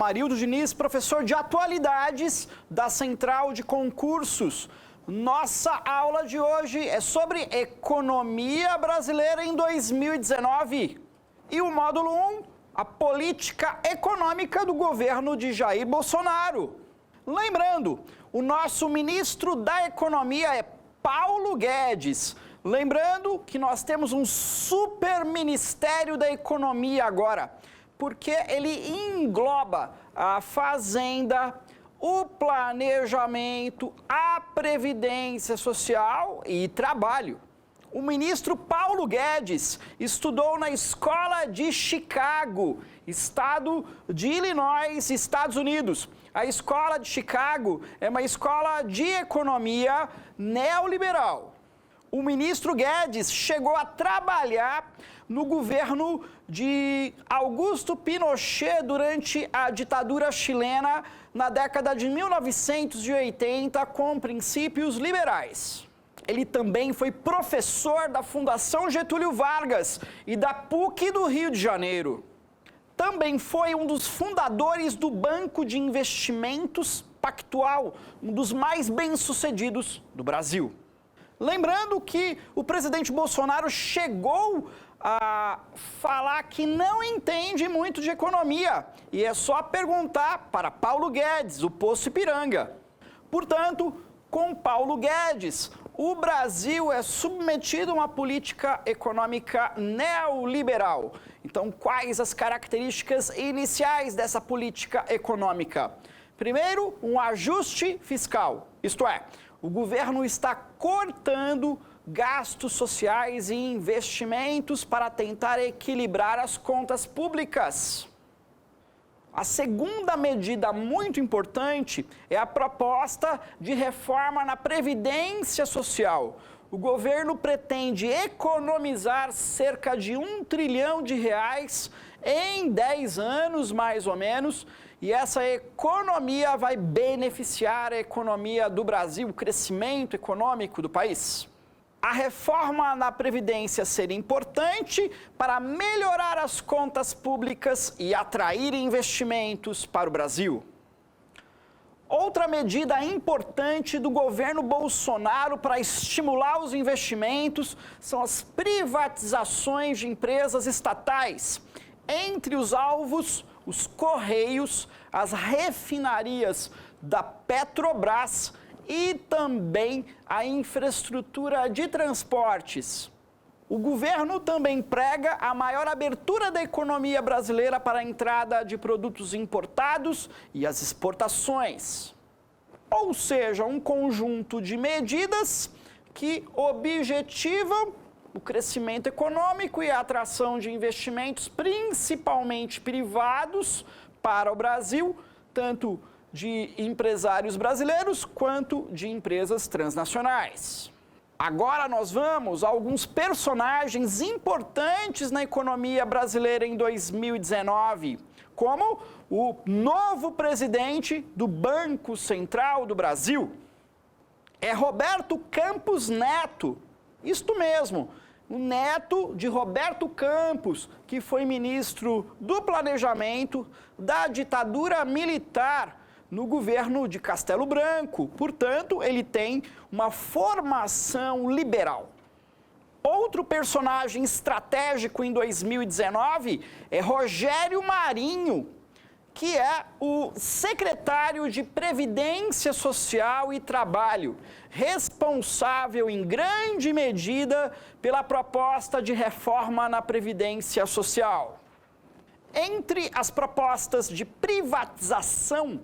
Amarildo Diniz, professor de atualidades da Central de Concursos. Nossa aula de hoje é sobre economia brasileira em 2019. E o módulo 1, a política econômica do governo de Jair Bolsonaro. Lembrando, o nosso ministro da Economia é Paulo Guedes. Lembrando que nós temos um super Ministério da Economia agora, porque ele engloba a fazenda, o planejamento, a previdência social e trabalho. O ministro Paulo Guedes estudou na Escola de Chicago, estado de Illinois, Estados Unidos. A Escola de Chicago é uma escola de economia neoliberal. O ministro Guedes chegou a trabalhar no governo de Augusto Pinochet durante a ditadura chilena na década de 1980 com princípios liberais. Ele também foi professor da Fundação Getúlio Vargas e da PUC do Rio de Janeiro. Também foi um dos fundadores do Banco de Investimentos Pactual, um dos mais bem-sucedidos do Brasil. Lembrando que o presidente Bolsonaro chegou a falar que não entende muito de economia e é só perguntar para Paulo Guedes, o Poço Ipiranga. Portanto, com Paulo Guedes, o Brasil é submetido a uma política econômica neoliberal. Então, quais as características iniciais dessa política econômica? Primeiro, um ajuste fiscal, isto é, o governo está cortando gastos sociais e investimentos para tentar equilibrar as contas públicas. A segunda medida muito importante é a proposta de reforma na Previdência Social. O governo pretende economizar cerca de R$ 1 trilhão em 10 anos, mais ou menos, e essa economia vai beneficiar a economia do Brasil, o crescimento econômico do país. A reforma na Previdência seria importante para melhorar as contas públicas e atrair investimentos para o Brasil. Outra medida importante do governo Bolsonaro para estimular os investimentos são as privatizações de empresas estatais. Entre os alvos, os Correios, as refinarias da Petrobras e também a infraestrutura de transportes. O governo também prega a maior abertura da economia brasileira para a entrada de produtos importados e as exportações. Ou seja, um conjunto de medidas que objetivam o crescimento econômico e a atração de investimentos, principalmente privados, para o Brasil, tanto de empresários brasileiros quanto de empresas transnacionais. Agora nós vamos a alguns personagens importantes na economia brasileira em 2019, como o novo presidente do Banco Central do Brasil. É Roberto Campos Neto, isto mesmo, o neto de Roberto Campos, que foi ministro do Planejamento da ditadura militar no governo de Castelo Branco. Portanto, ele tem uma formação liberal. Outro personagem estratégico em 2019 é Rogério Marinho, que é o secretário de Previdência Social e Trabalho, responsável em grande medida pela proposta de reforma na Previdência Social. Entre as propostas de privatização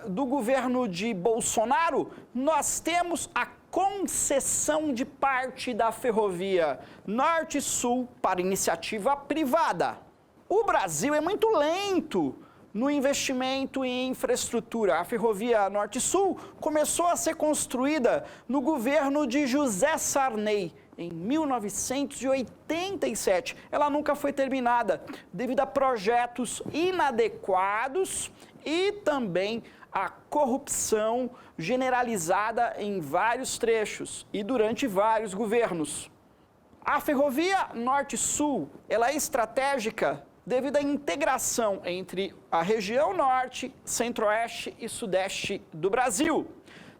do governo de Bolsonaro, nós temos a concessão de parte da ferrovia Norte-Sul para iniciativa privada. O Brasil é muito lento no investimento em infraestrutura. A ferrovia Norte-Sul começou a ser construída no governo de José Sarney, em 1987. Ela nunca foi terminada devido a projetos inadequados e também a corrupção generalizada em vários trechos e durante vários governos. A ferrovia Norte-Sul, ela é estratégica devido à integração entre a região norte, centro-oeste e sudeste do Brasil.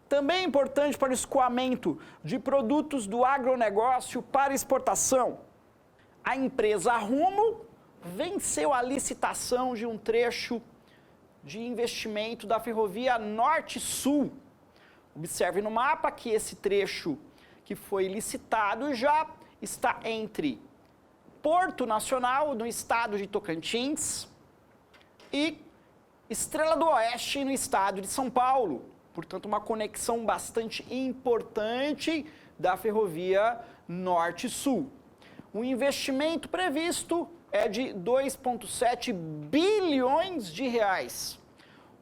Também é importante para o escoamento de produtos do agronegócio para exportação. A empresa Rumo venceu a licitação de um trecho de investimento da ferrovia Norte-Sul. Observe no mapa que esse trecho que foi licitado já está entre Porto Nacional, no estado de Tocantins, e Estrela do Oeste, no estado de São Paulo. Portanto, uma conexão bastante importante da ferrovia Norte-Sul. O investimento previsto é de 2,7 bilhões de reais.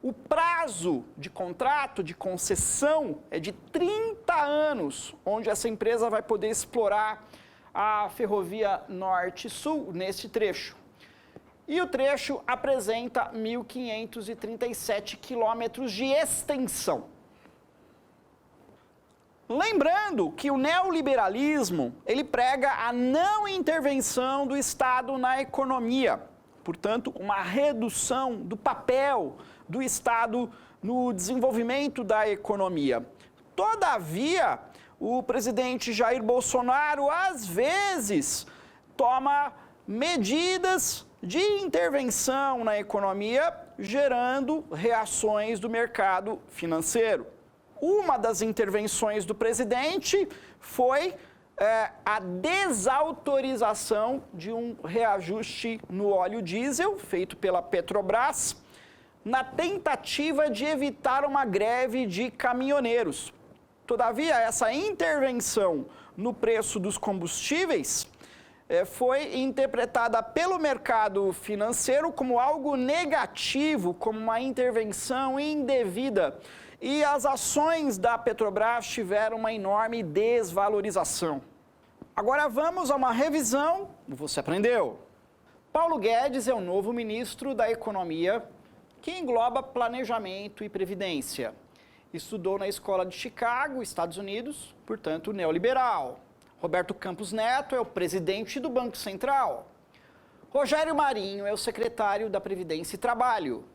O prazo de contrato, de concessão, é de 30 anos, onde essa empresa vai poder explorar a ferrovia Norte-Sul neste trecho. E o trecho apresenta 1.537 quilômetros de extensão. Lembrando que o neoliberalismo, ele prega a não intervenção do Estado na economia. Portanto, uma redução do papel do Estado no desenvolvimento da economia. Todavia, o presidente Jair Bolsonaro, às vezes, toma medidas de intervenção na economia, gerando reações do mercado financeiro. Uma das intervenções do presidente foi a desautorização de um reajuste no óleo diesel, feito pela Petrobras, na tentativa de evitar uma greve de caminhoneiros. Todavia, essa intervenção no preço dos combustíveis foi interpretada pelo mercado financeiro como algo negativo, como uma intervenção indevida. E as ações da Petrobras tiveram uma enorme desvalorização. Agora vamos a uma revisão do Você Aprendeu. Paulo Guedes é o novo ministro da Economia, que engloba planejamento e previdência. Estudou na Escola de Chicago, Estados Unidos, portanto neoliberal. Roberto Campos Neto é o presidente do Banco Central. Rogério Marinho é o secretário da Previdência e Trabalho.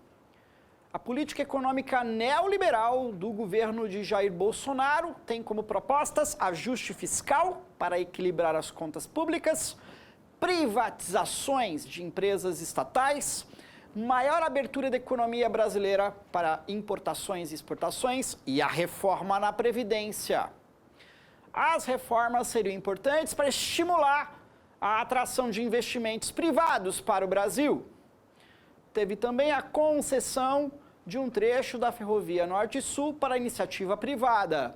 A política econômica neoliberal do governo de Jair Bolsonaro tem como propostas ajuste fiscal para equilibrar as contas públicas, privatizações de empresas estatais, maior abertura da economia brasileira para importações e exportações e a reforma na Previdência. As reformas seriam importantes para estimular a atração de investimentos privados para o Brasil. Teve também a concessão de um trecho da ferrovia Norte-Sul para a iniciativa privada.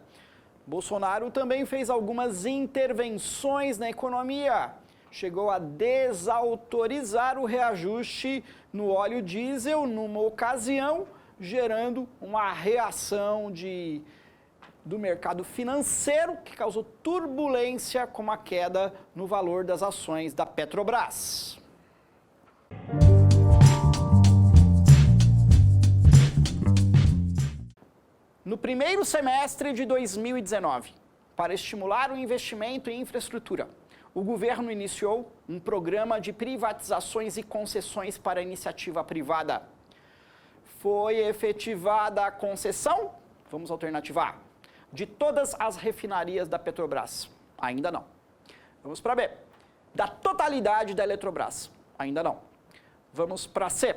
Bolsonaro também fez algumas intervenções na economia. Chegou a desautorizar o reajuste no óleo diesel numa ocasião, gerando uma reação do mercado financeiro que causou turbulência com a queda no valor das ações da Petrobras. No primeiro semestre de 2019, para estimular o investimento em infraestrutura, o governo iniciou um programa de privatizações e concessões para a iniciativa privada. Foi efetivada a concessão, vamos alternativa A, de todas as refinarias da Petrobras. Ainda não. Vamos para B, da totalidade da Eletrobras. Ainda não. Vamos para C,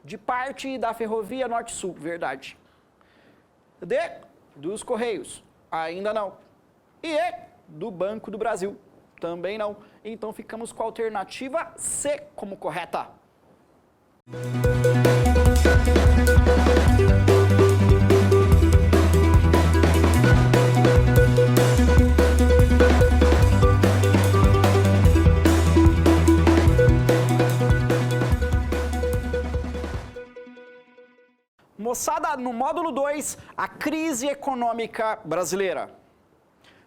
de parte da ferrovia Norte-Sul. Verdade. D, dos Correios. Ainda não. E E, do Banco do Brasil. Também não. Então ficamos com a alternativa C como correta. Moçada, no módulo 2, a crise econômica brasileira.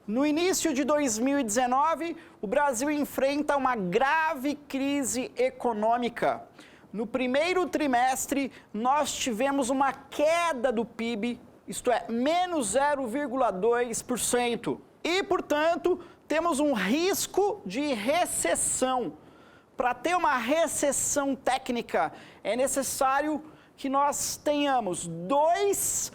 No início de 2019, o Brasil enfrenta uma grave crise econômica. No primeiro trimestre, nós tivemos uma queda do PIB, isto é, menos 0,2%. E, portanto, temos um risco de recessão. Para ter uma recessão técnica, é necessário que nós tenhamos 2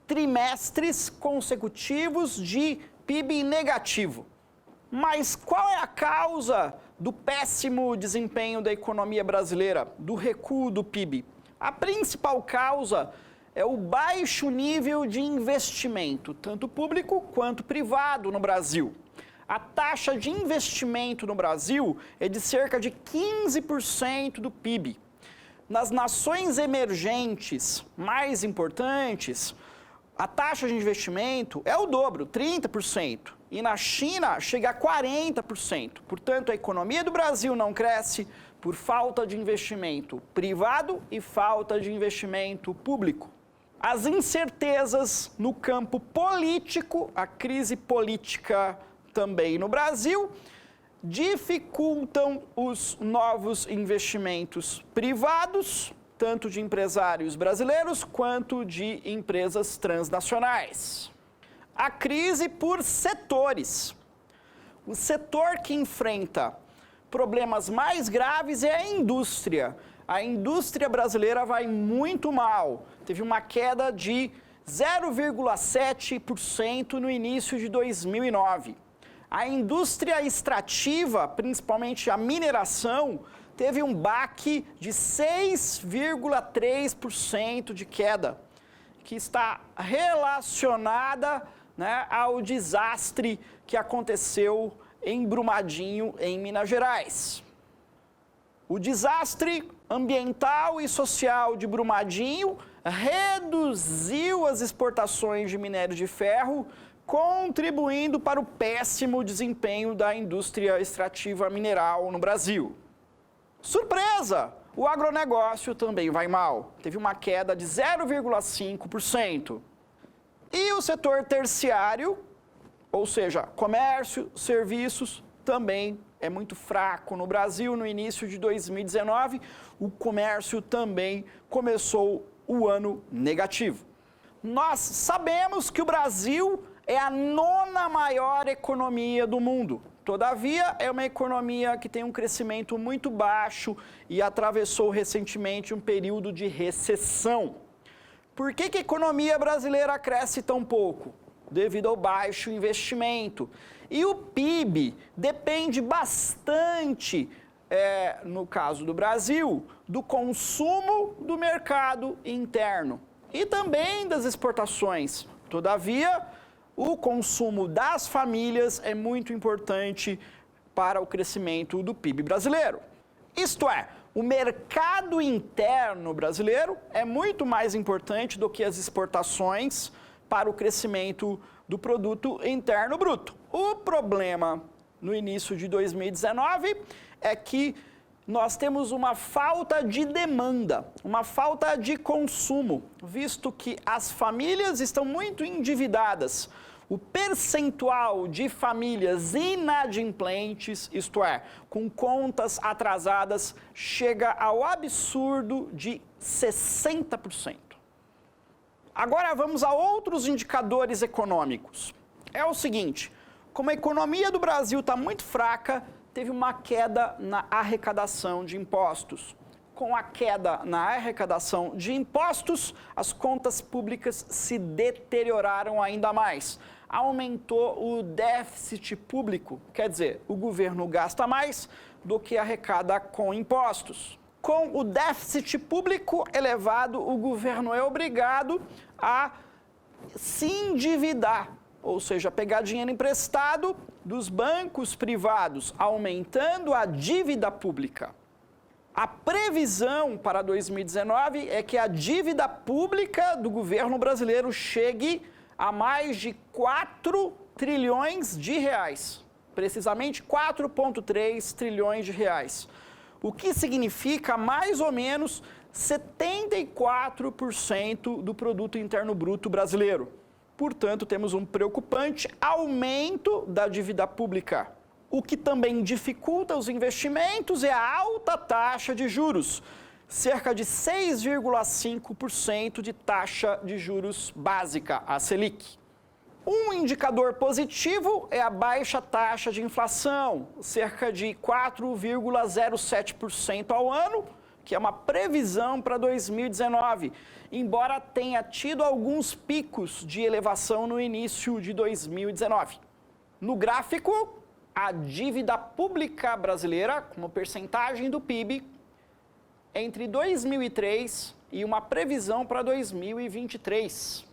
trimestres consecutivos de PIB negativo. Mas qual é a causa do péssimo desempenho da economia brasileira, do recuo do PIB? A principal causa é o baixo nível de investimento, tanto público quanto privado no Brasil. A taxa de investimento no Brasil é de cerca de 15% do PIB. Nas nações emergentes mais importantes, a taxa de investimento é o dobro, 30%. E na China chega a 40%. Portanto, a economia do Brasil não cresce por falta de investimento privado e falta de investimento público. As incertezas no campo político, a crise política também no Brasil, dificultam os novos investimentos privados, tanto de empresários brasileiros quanto de empresas transnacionais. A crise por setores. O setor que enfrenta problemas mais graves é a indústria. A indústria brasileira vai muito mal. Teve uma queda de 0,7% no início de 2009. A indústria extrativa, principalmente a mineração, teve um baque de 6,3% de queda, que está relacionada, ao desastre que aconteceu em Brumadinho, em Minas Gerais. O desastre ambiental e social de Brumadinho reduziu as exportações de minério de ferro, contribuindo para o péssimo desempenho da indústria extrativa mineral no Brasil. Surpresa! O agronegócio também vai mal. Teve uma queda de 0,5%. E o setor terciário, ou seja, comércio, serviços, também é muito fraco. No Brasil, no início de 2019, o comércio também começou o ano negativo. Nós sabemos que o Brasil é a 9ª maior economia do mundo. Todavia, é uma economia que tem um crescimento muito baixo e atravessou recentemente um período de recessão. Por que a economia brasileira cresce tão pouco? Devido ao baixo investimento. E o PIB depende bastante, no caso do Brasil, do consumo do mercado interno e também das exportações. Todavia, o consumo das famílias é muito importante para o crescimento do PIB brasileiro. Isto é, o mercado interno brasileiro é muito mais importante do que as exportações para o crescimento do produto interno bruto. O problema no início de 2019 é que nós temos uma falta de demanda, uma falta de consumo, visto que as famílias estão muito endividadas. O percentual de famílias inadimplentes, isto é, com contas atrasadas, chega ao absurdo de 60%. Agora vamos a outros indicadores econômicos. É o seguinte, como a economia do Brasil está muito fraca, teve uma queda na arrecadação de impostos. Com a queda na arrecadação de impostos, as contas públicas se deterioraram ainda mais. Aumentou o déficit público, quer dizer, o governo gasta mais do que arrecada com impostos. Com o déficit público elevado, o governo é obrigado a se endividar, ou seja, pegar dinheiro emprestado dos bancos privados, aumentando a dívida pública. A previsão para 2019 é que a dívida pública do governo brasileiro chegue a mais de 4 trilhões de reais, precisamente 4,3 trilhões de reais, o que significa mais ou menos 74% do produto interno bruto brasileiro. Portanto, temos um preocupante aumento da dívida pública. O que também dificulta os investimentos é a alta taxa de juros, cerca de 6,5% de taxa de juros básica, a Selic. Um indicador positivo é a baixa taxa de inflação, cerca de 4,07% ao ano, que é uma previsão para 2019, embora tenha tido alguns picos de elevação no início de 2019. No gráfico, a dívida pública brasileira, como percentagem do PIB, entre 2003 e uma previsão para 2023.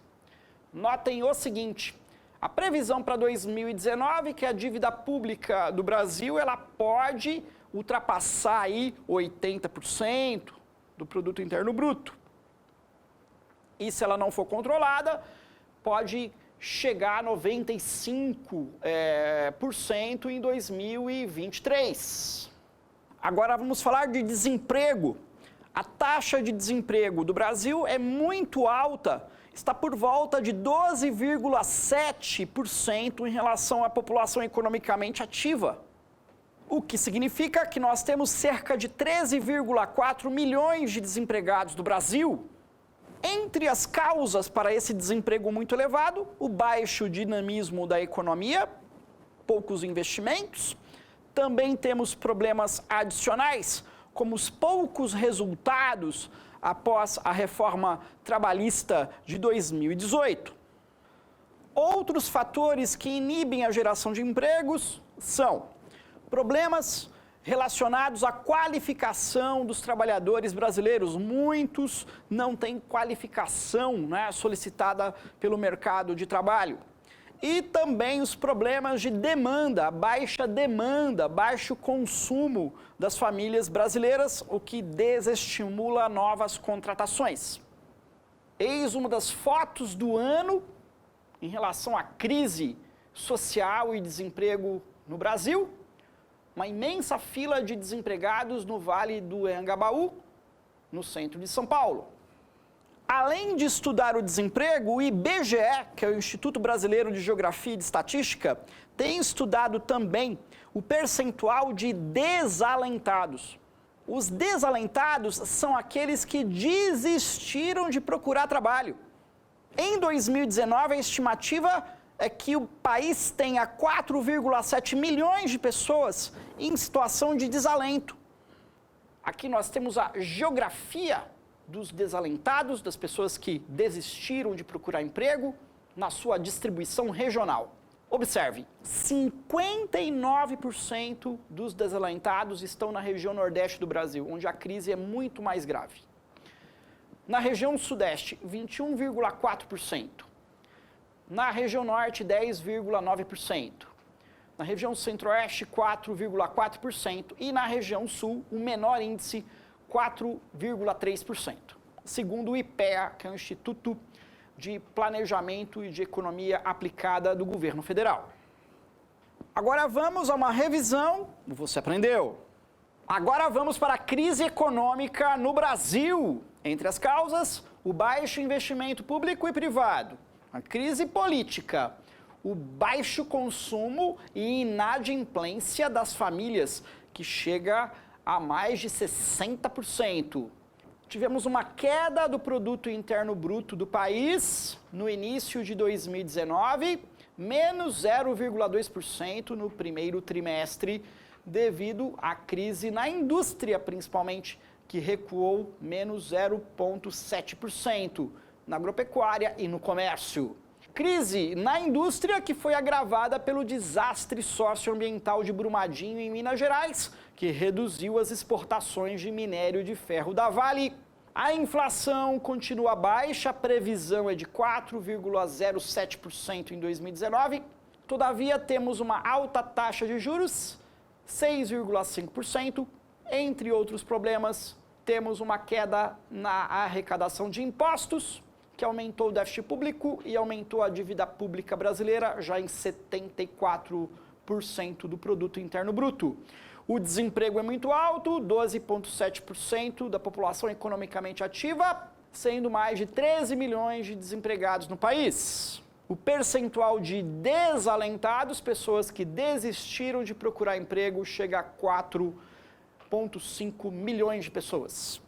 Notem o seguinte, a previsão para 2019 é que a dívida pública do Brasil ela pode ultrapassar aí 80% do produto interno bruto. E se ela não for controlada, pode chegar a 95% em 2023. Agora vamos falar de desemprego. A taxa de desemprego do Brasil é muito alta, está por volta de 12,7% em relação à população economicamente ativa. O que significa que nós temos cerca de 13,4 milhões de desempregados do Brasil. Entre as causas para esse desemprego muito elevado, o baixo dinamismo da economia, poucos investimentos. Também temos problemas adicionais, como os poucos resultados após a reforma trabalhista de 2018. Outros fatores que inibem a geração de empregos são problemas relacionados à qualificação dos trabalhadores brasileiros. Muitos não têm qualificação, solicitada pelo mercado de trabalho. E também os problemas de demanda, baixo consumo das famílias brasileiras, o que desestimula novas contratações. Eis uma das fotos do ano em relação à crise social e desemprego no Brasil. Uma imensa fila de desempregados no Vale do Anhangabaú, no centro de São Paulo. Além de estudar o desemprego, o IBGE, que é o Instituto Brasileiro de Geografia e de Estatística, tem estudado também o percentual de desalentados. Os desalentados são aqueles que desistiram de procurar trabalho. Em 2019, a estimativa é que o país tenha 4,7 milhões de pessoas em situação de desalento. Aqui nós temos a geografia dos desalentados, das pessoas que desistiram de procurar emprego, na sua distribuição regional. Observe, 59% dos desalentados estão na região nordeste do Brasil, onde a crise é muito mais grave. Na região sudeste, 21,4%. Na região norte, 10,9%. Na região centro-oeste, 4,4%. E na região sul, o menor índice, 4,3%. Segundo o IPEA, que é o Instituto de Planejamento e de Economia Aplicada do Governo Federal. Agora vamos a uma revisão, você aprendeu. Agora vamos para a crise econômica no Brasil. Entre as causas, o baixo investimento público e privado, a crise política, o baixo consumo e inadimplência das famílias, que chega a mais de 60%. Tivemos uma queda do produto interno bruto do país no início de 2019, menos 0,2% no primeiro trimestre, devido à crise na indústria, principalmente, que recuou menos 0,7%, na agropecuária e no comércio. Crise na indústria que foi agravada pelo desastre socioambiental de Brumadinho, em Minas Gerais, que reduziu as exportações de minério de ferro da Vale. A inflação continua baixa, a previsão é de 4,07% em 2019. Todavia, temos uma alta taxa de juros, 6,5%. Entre outros problemas, temos uma queda na arrecadação de impostos, que aumentou o déficit público e aumentou a dívida pública brasileira, já em 74% do produto interno bruto. O desemprego é muito alto, 12,7% da população economicamente ativa, sendo mais de 13 milhões de desempregados no país. O percentual de desalentados, pessoas que desistiram de procurar emprego, chega a 4,5 milhões de pessoas.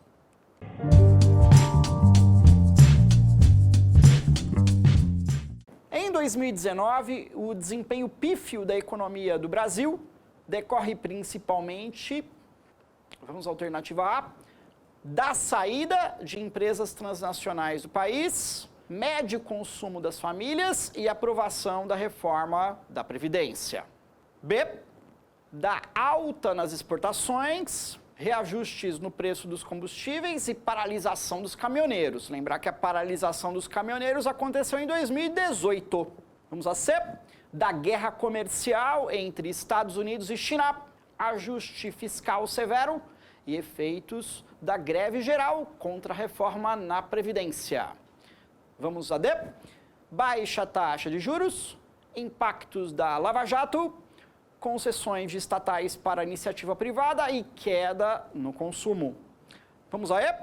Em 2019, o desempenho pífio da economia do Brasil decorre principalmente, vamos à alternativa A, da saída de empresas transnacionais do país, médio consumo das famílias e aprovação da reforma da Previdência. B, da alta nas exportações, reajustes no preço dos combustíveis e paralisação dos caminhoneiros. Lembrar que a paralisação dos caminhoneiros aconteceu em 2018. Vamos a C, da guerra comercial entre Estados Unidos e China, ajuste fiscal severo e efeitos da greve geral contra a reforma na Previdência. Vamos a D, baixa taxa de juros, impactos da Lava Jato, concessões de estatais para iniciativa privada e queda no consumo. Vamos a E,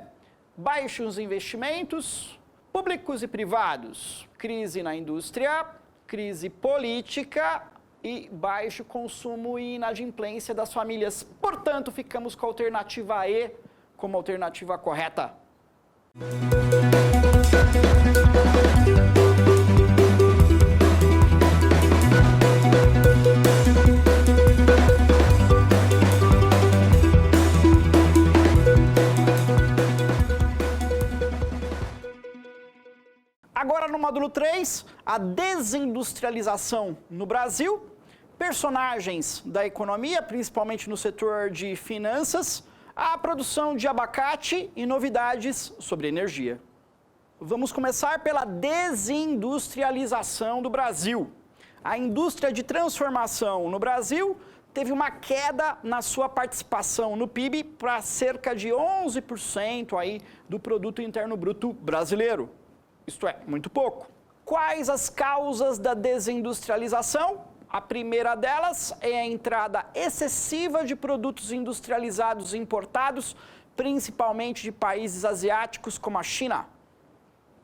baixos investimentos públicos e privados, crise na indústria, crise política e baixo consumo e inadimplência das famílias. Portanto, ficamos com a alternativa E como alternativa correta. Agora no módulo 3, a desindustrialização no Brasil, personagens da economia, principalmente no setor de finanças, a produção de abacate e novidades sobre energia. Vamos começar pela desindustrialização do Brasil. A indústria de transformação no Brasil teve uma queda na sua participação no PIB para cerca de 11% aí do Produto Interno Bruto brasileiro. Isto é, muito pouco. Quais as causas da desindustrialização? A primeira delas é a entrada excessiva de produtos industrializados importados, principalmente de países asiáticos como a China.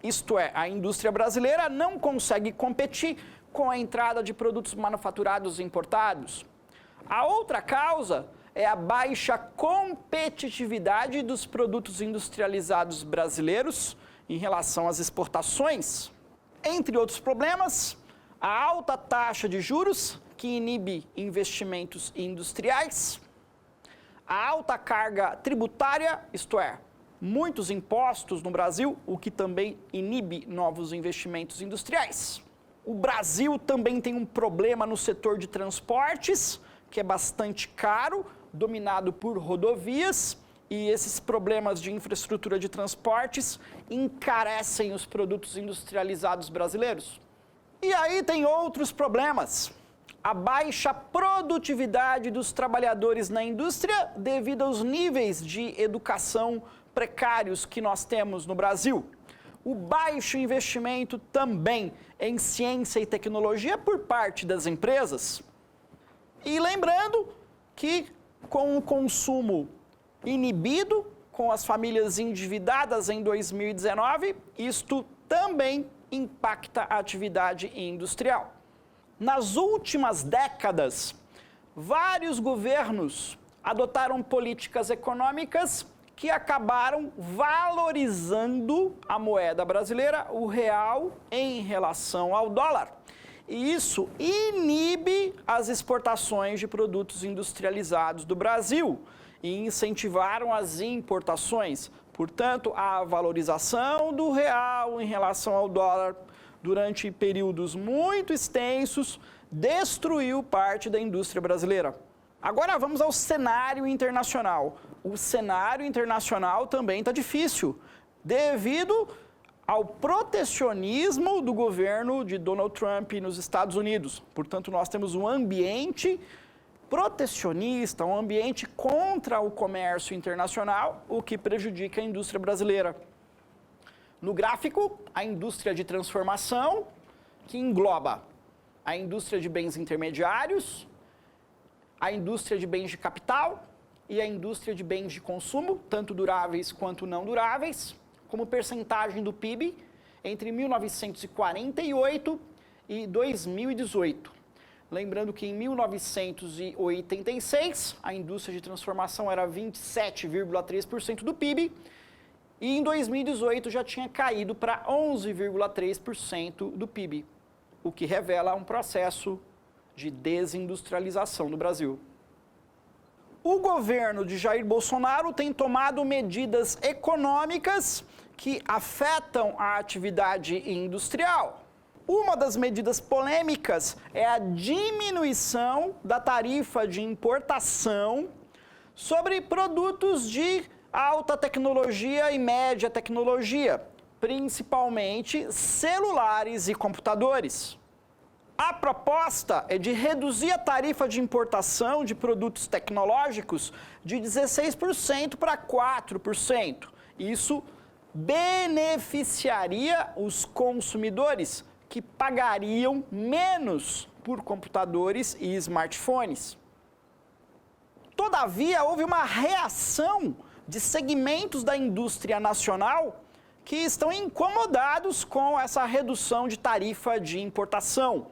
Isto é, a indústria brasileira não consegue competir com a entrada de produtos manufaturados importados. A outra causa é a baixa competitividade dos produtos industrializados brasileiros em relação às exportações. Entre outros problemas, a alta taxa de juros, que inibe investimentos industriais, a alta carga tributária, isto é, muitos impostos no Brasil, o que também inibe novos investimentos industriais. O Brasil também tem um problema no setor de transportes, que é bastante caro, dominado por rodovias, e esses problemas de infraestrutura de transportes encarecem os produtos industrializados brasileiros. E aí tem outros problemas. A baixa produtividade dos trabalhadores na indústria devido aos níveis de educação precários que nós temos no Brasil. O baixo investimento também em ciência e tecnologia por parte das empresas. E lembrando que com o consumo inibido, com as famílias endividadas em 2019, isto também impacta a atividade industrial. Nas últimas décadas, vários governos adotaram políticas econômicas que acabaram valorizando a moeda brasileira, o real, em relação ao dólar. E isso inibe as exportações de produtos industrializados do Brasil e incentivaram as importações. Portanto, a valorização do real em relação ao dólar durante períodos muito extensos destruiu parte da indústria brasileira. Agora vamos ao cenário internacional. O cenário internacional também está difícil, devido ao protecionismo do governo de Donald Trump nos Estados Unidos. Portanto, nós temos um ambiente protecionista, um ambiente contra o comércio internacional, o que prejudica a indústria brasileira. No gráfico, a indústria de transformação, que engloba a indústria de bens intermediários, a indústria de bens de capital e a indústria de bens de consumo, tanto duráveis quanto não duráveis, como percentagem do PIB entre 1948 e 2018. Lembrando que em 1986, a indústria de transformação era 27,3% do PIB e em 2018 já tinha caído para 11,3% do PIB. o que revela um processo de desindustrialização do Brasil. O governo de Jair Bolsonaro tem tomado medidas econômicas que afetam a atividade industrial. Uma das medidas polêmicas é a diminuição da tarifa de importação sobre produtos de alta tecnologia e média tecnologia, principalmente celulares e computadores. A proposta é de reduzir a tarifa de importação de produtos tecnológicos de 16% para 4%. Isso beneficiaria os consumidores que pagariam menos por computadores e smartphones. Todavia, houve uma reação de segmentos da indústria nacional que estão incomodados com essa redução de tarifa de importação.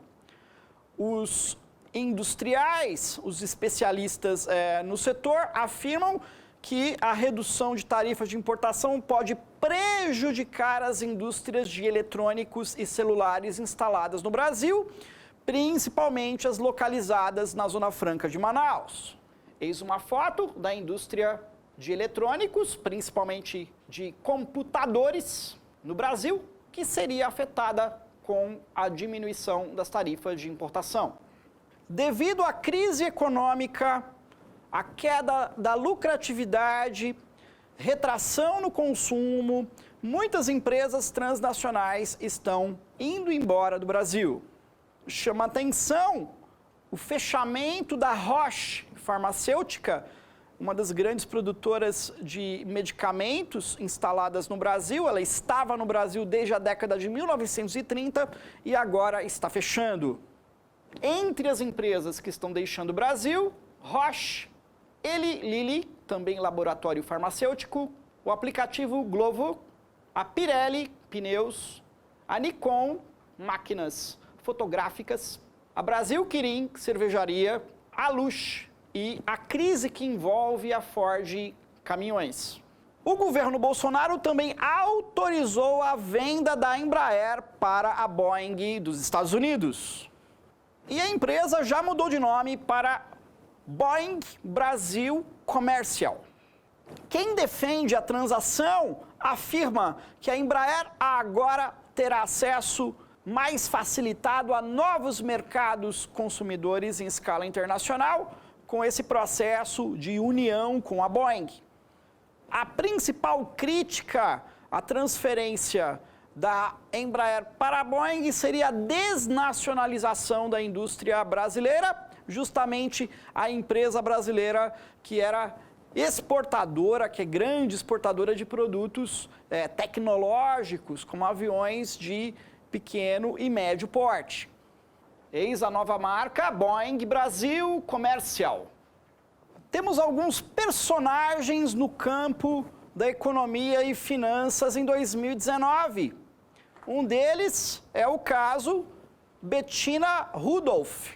Os industriais, os especialistas no setor, afirmam que a redução de tarifa de importação pode prejudicar as indústrias de eletrônicos e celulares instaladas no Brasil, principalmente as localizadas na Zona Franca de Manaus. Eis uma foto da indústria de eletrônicos, principalmente de computadores no Brasil, que seria afetada com a diminuição das tarifas de importação. Devido à crise econômica, à queda da lucratividade, retração no consumo, muitas empresas transnacionais estão indo embora do Brasil. Chama atenção o fechamento da Roche Farmacêutica, uma das grandes produtoras de medicamentos instaladas no Brasil. Ela estava no Brasil desde a década de 1930 e agora está fechando. Entre as empresas que estão deixando o Brasil, Roche, Eli Lilly, também laboratório farmacêutico, o aplicativo Glovo, a Pirelli Pneus, a Nikon, máquinas fotográficas, a Brasil Quirim, cervejaria, a Lush e a crise que envolve a Ford Caminhões. O governo Bolsonaro também autorizou a venda da Embraer para a Boeing dos Estados Unidos. E a empresa já mudou de nome para Boeing Brasil Commercial. Quem defende a transação afirma que a Embraer agora terá acesso mais facilitado a novos mercados consumidores em escala internacional, com esse processo de união com a Boeing. A principal crítica à transferência da Embraer para a Boeing seria a desnacionalização da indústria brasileira, justamente a empresa brasileira que era exportadora, que é grande exportadora de produtos tecnológicos, como aviões de pequeno e médio porte. Eis a nova marca Boeing Brasil Commercial. Temos alguns personagens no campo da economia e finanças em 2019. Um deles é o caso Bettina Rudolph.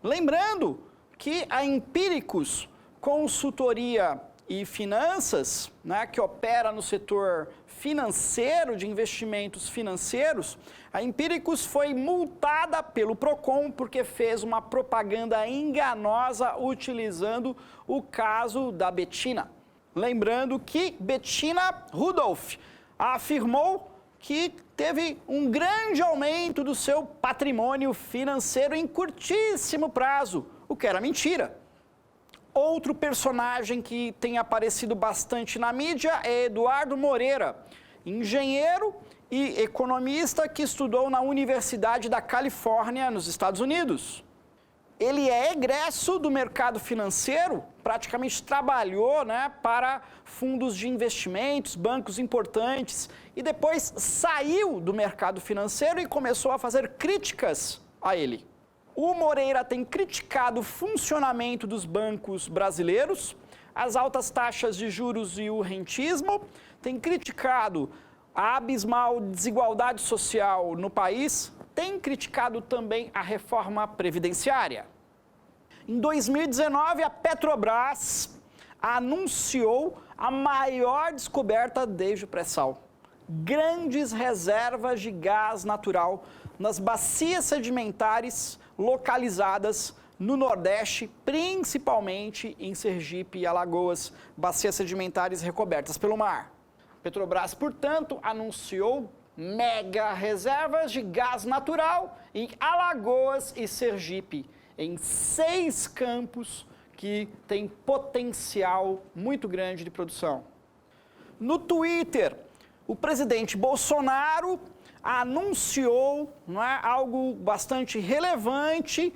Lembrando que a Empíricos Consultoria e Finanças, que opera no setor financeiro, de investimentos financeiros, a Empíricos foi multada pelo Procon porque fez uma propaganda enganosa utilizando o caso da Bettina. Lembrando que Bettina Rudolph afirmou que teve um grande aumento do seu patrimônio financeiro em curtíssimo prazo, o que era mentira. Outro personagem que tem aparecido bastante na mídia é Eduardo Moreira, engenheiro e economista que estudou na Universidade da Califórnia, nos Estados Unidos. Ele é egresso do mercado financeiro, praticamente trabalhou para fundos de investimentos, bancos importantes, e depois saiu do mercado financeiro e começou a fazer críticas a ele. O Moreira tem criticado o funcionamento dos bancos brasileiros, as altas taxas de juros e o rentismo, tem criticado a abismal desigualdade social no país, tem criticado também a reforma previdenciária. Em 2019, a Petrobras anunciou a maior descoberta desde o pré-sal: grandes reservas de gás natural nas bacias sedimentares localizadas no Nordeste, principalmente em Sergipe e Alagoas, bacias sedimentares recobertas pelo mar. Petrobras, portanto, anunciou mega reservas de gás natural em Alagoas e Sergipe, em 6 campos que têm potencial muito grande de produção. No Twitter, o presidente Bolsonaro anunciou algo bastante relevante,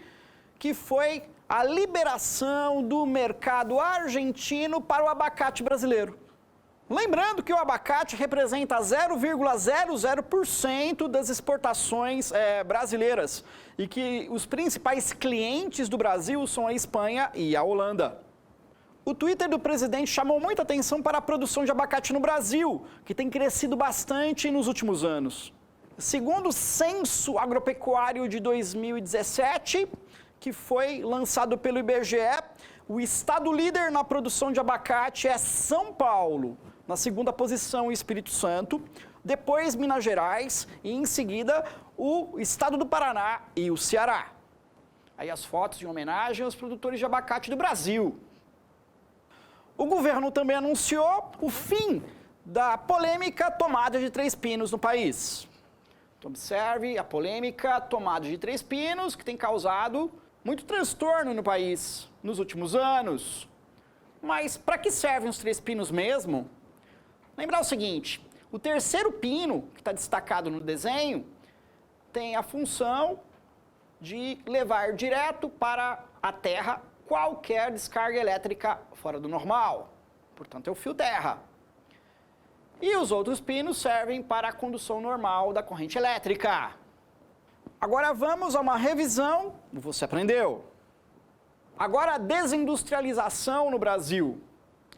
que foi a liberação do mercado argentino para o abacate brasileiro. Lembrando que o abacate representa 0,00% das exportações brasileiras e que os principais clientes do Brasil são a Espanha e a Holanda. O Twitter do presidente chamou muita atenção para a produção de abacate no Brasil, que tem crescido bastante nos últimos anos. Segundo o Censo Agropecuário de 2017, que foi lançado pelo IBGE, o estado líder na produção de abacate é São Paulo, na segunda posição o Espírito Santo, depois Minas Gerais e em seguida o estado do Paraná e o Ceará. Aí as fotos em homenagem aos produtores de abacate do Brasil. O governo também anunciou o fim da polêmica tomada de Três Pinos no país. Então, observe a polêmica tomada de Três Pinos, que tem causado muito transtorno no país nos últimos anos. Mas para que servem os Três Pinos mesmo? Lembrar o seguinte, o terceiro pino, que está destacado no desenho, tem a função de levar direto para a terra qualquer descarga elétrica fora do normal. Portanto, é o fio terra. E os outros pinos servem para a condução normal da corrente elétrica. Agora vamos a uma revisão, você aprendeu. Agora a desindustrialização no Brasil,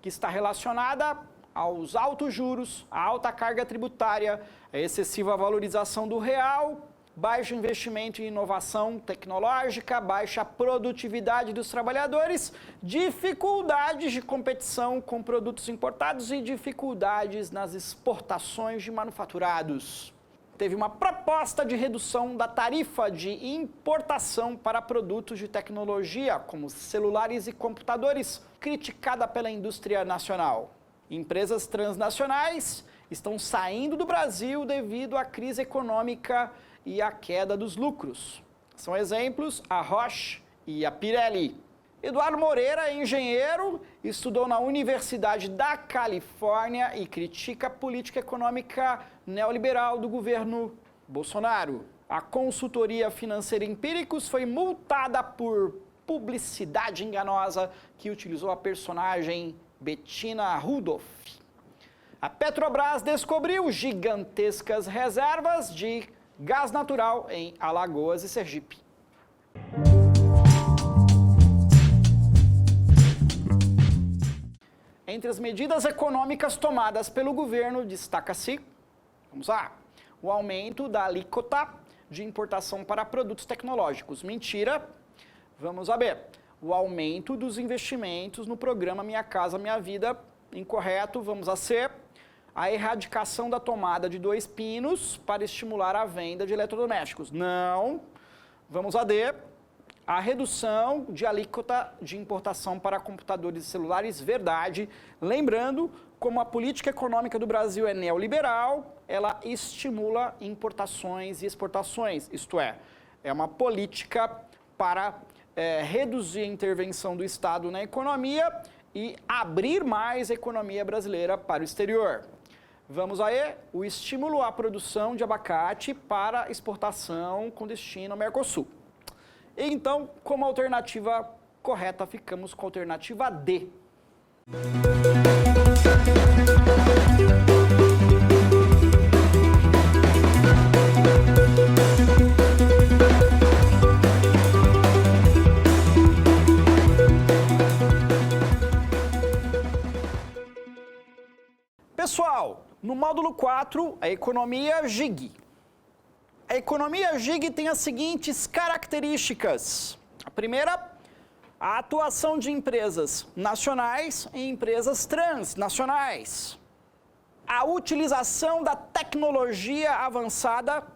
que está relacionada aos altos juros, à alta carga tributária, a excessiva valorização do real, baixo investimento em inovação tecnológica, baixa produtividade dos trabalhadores, dificuldades de competição com produtos importados e dificuldades nas exportações de manufaturados. Teve uma proposta de redução da tarifa de importação para produtos de tecnologia, como celulares e computadores, criticada pela indústria nacional. Empresas transnacionais estão saindo do Brasil devido à crise econômica e à queda dos lucros. São exemplos a Roche e a Pirelli. Eduardo Moreira, engenheiro, estudou na Universidade da Califórnia e critica a política econômica neoliberal do governo Bolsonaro. A consultoria financeira Empíricos foi multada por publicidade enganosa que utilizou a personagem Bettina Rudolph. A Petrobras descobriu gigantescas reservas de gás natural em Alagoas e Sergipe. Entre as medidas econômicas tomadas pelo governo, destaca-se, vamos lá, o aumento da alíquota de importação para produtos tecnológicos. Mentira, vamos ver. O aumento dos investimentos no programa Minha Casa Minha Vida, incorreto, vamos a C. A erradicação da tomada de 2 pinos para estimular a venda de eletrodomésticos. Não. Vamos a D. A redução de alíquota de importação para computadores e celulares, verdade. Lembrando, como a política econômica do Brasil é neoliberal, ela estimula importações e exportações. Isto é uma política para reduzir a intervenção do Estado na economia e abrir mais a economia brasileira para o exterior. Vamos aí, o estímulo à produção de abacate para exportação com destino ao Mercosul. Então, como alternativa correta, ficamos com a alternativa D. Pessoal, no módulo 4, a economia GIG. A economia GIG tem as seguintes características. A primeira, a atuação de empresas nacionais em empresas transnacionais. A utilização da tecnologia avançada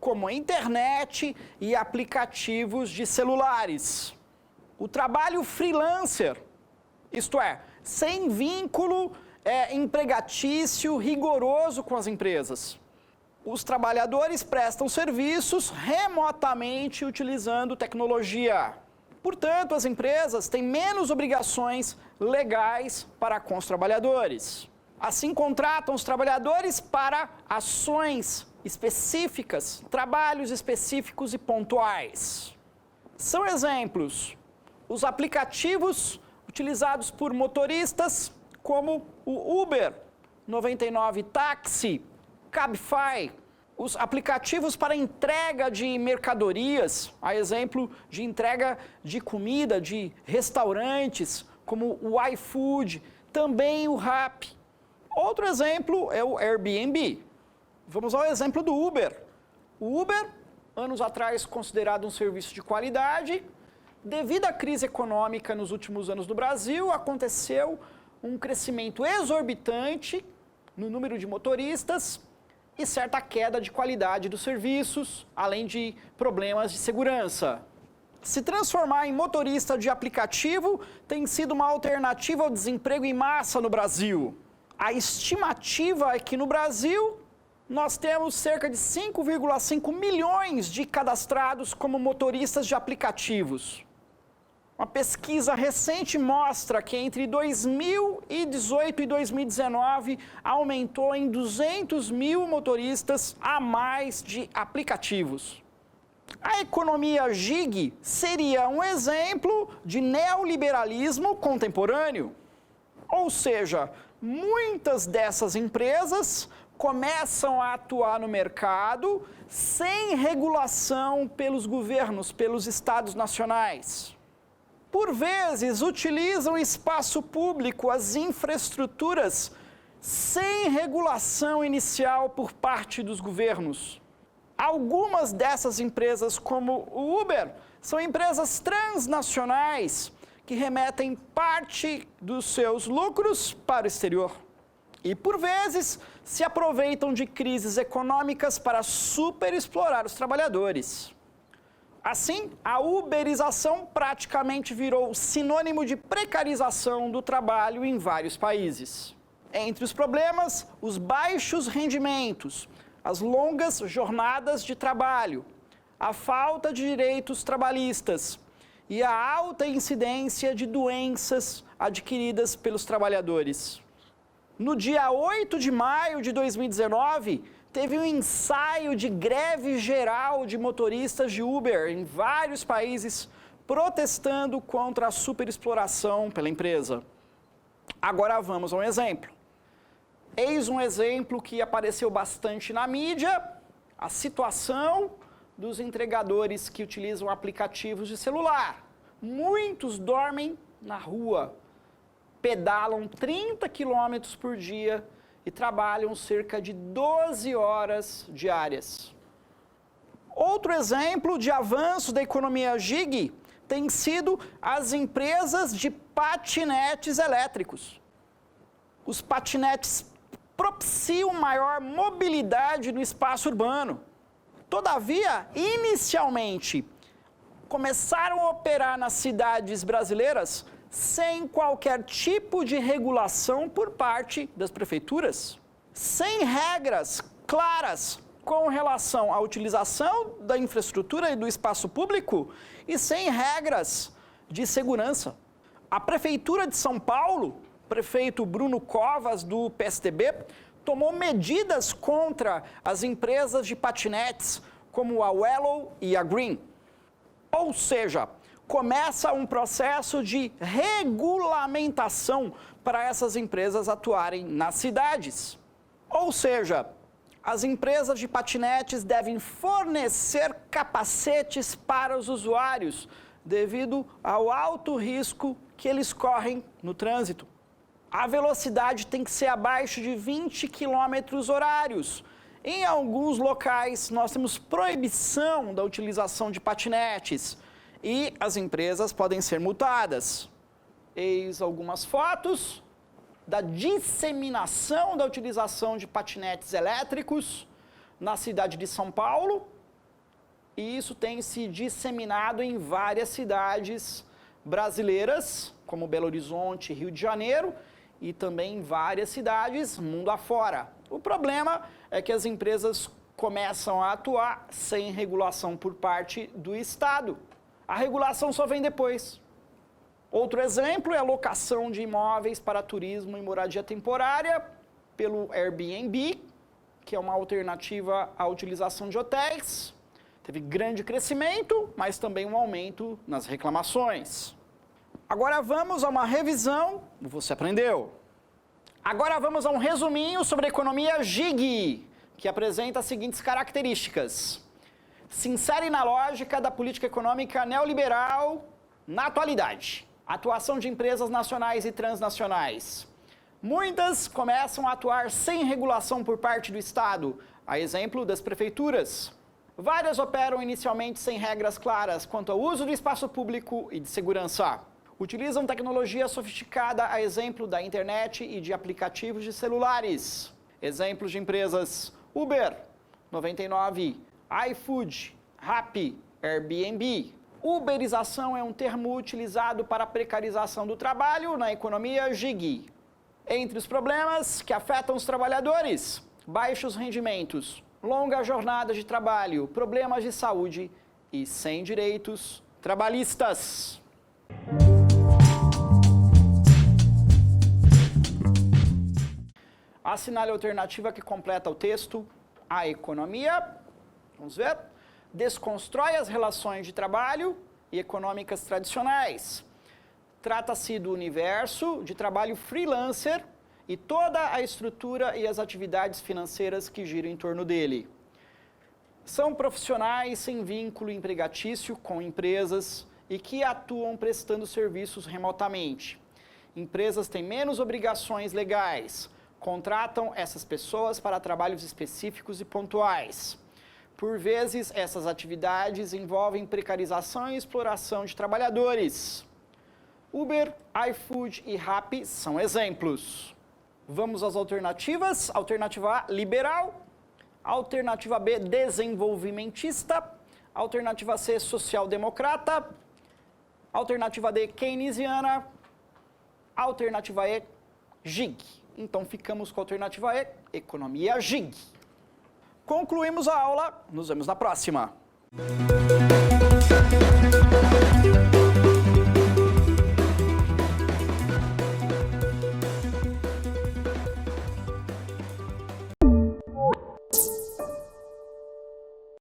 como internet e aplicativos de celulares. O trabalho freelancer, isto é, sem vínculo empregatício rigoroso com as empresas. Os trabalhadores prestam serviços remotamente utilizando tecnologia. Portanto, as empresas têm menos obrigações legais para com os trabalhadores. Assim, contratam os trabalhadores para ações específicas, trabalhos específicos e pontuais. São exemplos os aplicativos utilizados por motoristas, como o Uber, 99 Táxi, Cabify, os aplicativos para entrega de mercadorias, a exemplo de entrega de comida de restaurantes, como o iFood, também o Rappi. Outro exemplo é o Airbnb. Vamos ao exemplo do Uber. O Uber, anos atrás considerado um serviço de qualidade, devido à crise econômica nos últimos anos do Brasil, aconteceu um crescimento exorbitante no número de motoristas e certa queda de qualidade dos serviços, além de problemas de segurança. Se transformar em motorista de aplicativo tem sido uma alternativa ao desemprego em massa no Brasil. A estimativa é que no Brasil nós temos cerca de 5,5 milhões de cadastrados como motoristas de aplicativos. Uma pesquisa recente mostra que entre 2018 e 2019 aumentou em 200 mil motoristas a mais de aplicativos. A economia gig seria um exemplo de neoliberalismo contemporâneo. Ou seja, muitas dessas empresas começam a atuar no mercado sem regulação pelos governos, pelos estados nacionais. Por vezes, utilizam espaço público, as infraestruturas, sem regulação inicial por parte dos governos. Algumas dessas empresas, como o Uber, são empresas transnacionais que remetem parte dos seus lucros para o exterior. E, por vezes, se aproveitam de crises econômicas para superexplorar os trabalhadores. Assim, a uberização praticamente virou sinônimo de precarização do trabalho em vários países. Entre os problemas, os baixos rendimentos, as longas jornadas de trabalho, a falta de direitos trabalhistas e a alta incidência de doenças adquiridas pelos trabalhadores. No dia 8 de maio de 2019, teve um ensaio de greve geral de motoristas de Uber em vários países, protestando contra a superexploração pela empresa. Agora vamos a um exemplo. Eis um exemplo que apareceu bastante na mídia, a situação dos entregadores que utilizam aplicativos de celular. Muitos dormem na rua, pedalam 30 quilômetros por dia e trabalham cerca de 12 horas diárias. Outro exemplo de avanço da economia gig tem sido as empresas de patinetes elétricos. Os patinetes propiciam maior mobilidade no espaço urbano. Todavia, inicialmente, começaram a operar nas cidades brasileiras sem qualquer tipo de regulação por parte das prefeituras, sem regras claras com relação à utilização da infraestrutura e do espaço público e sem regras de segurança. A Prefeitura de São Paulo, prefeito Bruno Covas, do PSDB, tomou medidas contra as empresas de patinetes, como a Wello e a Green. Ou seja, começa um processo de regulamentação para essas empresas atuarem nas cidades. Ou seja, as empresas de patinetes devem fornecer capacetes para os usuários, devido ao alto risco que eles correm no trânsito. A velocidade tem que ser abaixo de 20 km/h. Em alguns locais, nós temos proibição da utilização de patinetes e as empresas podem ser multadas. Eis algumas fotos da disseminação da utilização de patinetes elétricos na cidade de São Paulo. e isso tem se disseminado em várias cidades brasileiras, como Belo Horizonte, Rio de Janeiro, e também em várias cidades mundo afora. O problema é que as empresas começam a atuar sem regulação por parte do Estado. A regulação só vem depois. Outro exemplo é a locação de imóveis para turismo e moradia temporária pelo Airbnb, que é uma alternativa à utilização de hotéis. Teve grande crescimento, mas também um aumento nas reclamações. Agora vamos a uma revisão do Você Aprendeu. Agora vamos a um resuminho sobre a economia GIG, que apresenta as seguintes características. Se insere na lógica da política econômica neoliberal na atualidade. Atuação de empresas nacionais e transnacionais. Muitas começam a atuar sem regulação por parte do Estado, a exemplo das prefeituras. Várias operam inicialmente sem regras claras quanto ao uso do espaço público e de segurança. Utilizam tecnologia sofisticada, a exemplo da internet e de aplicativos de celulares. Exemplos de empresas Uber, 99, iFood, Rappi, Airbnb. Uberização é um termo utilizado para a precarização do trabalho na economia GIG. Entre os problemas que afetam os trabalhadores, baixos rendimentos, longa jornada de trabalho, problemas de saúde e sem direitos trabalhistas. Assinale a alternativa que completa o texto. A economia, vamos ver, desconstrói as relações de trabalho e econômicas tradicionais. Trata-se do universo de trabalho freelancer e toda a estrutura e as atividades financeiras que giram em torno dele. São profissionais sem vínculo empregatício com empresas e que atuam prestando serviços remotamente. Empresas têm menos obrigações legais, contratam essas pessoas para trabalhos específicos e pontuais. Por vezes, essas atividades envolvem precarização e exploração de trabalhadores. Uber, iFood e Rappi são exemplos. Vamos às alternativas. Alternativa A, liberal. Alternativa B, desenvolvimentista. Alternativa C, social-democrata. Alternativa D, keynesiana. Alternativa E, GIG. Então ficamos com a alternativa E, economia GIG. Concluímos a aula. Nos vemos na próxima.